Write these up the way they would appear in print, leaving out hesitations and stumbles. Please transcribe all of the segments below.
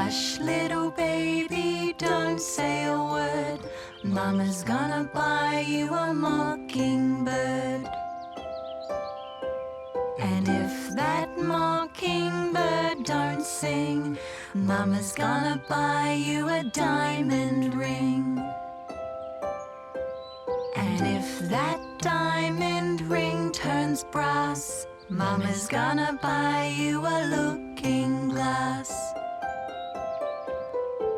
Hush, little baby, don't say a word. Mama's gonna buy you a mockingbird. And if that mockingbird don't sing, Mama's gonna buy you a diamond ring. And if that diamond ring turns brass, Mama's gonna buy you a looking glass.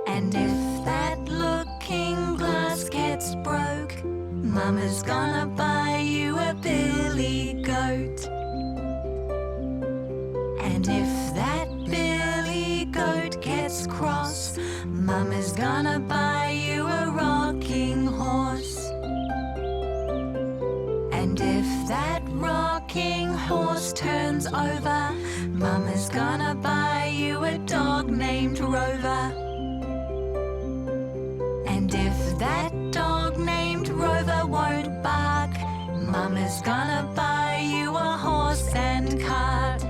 And if that looking glass gets broke, Mama's gonna buy you a billy goat. And if that billy goat gets cross, Mama's gonna buy you a rocking horse. And if that rocking horse turns over, Mama's gonna buy you a dog named Rover. And if that dog named Rover won't bark, Mama's gonna buy you a horse and cart.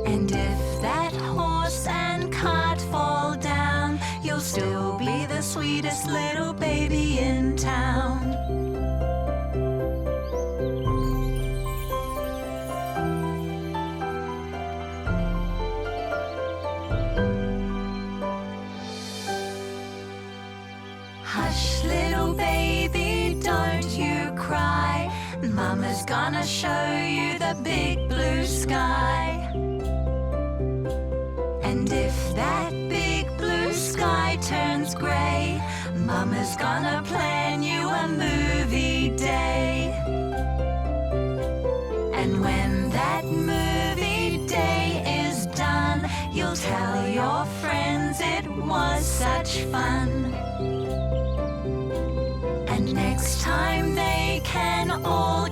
And if that horse and cart fall down, you'll still be the sweetest little baby in town. Hush, little baby, don't you cry. Mama's gonna show you the big blue sky. And if that big blue sky turns grey, Mama's gonna plan you a movie day. And when that movie day is done, you'll tell your friends it was such fun. And next time they can all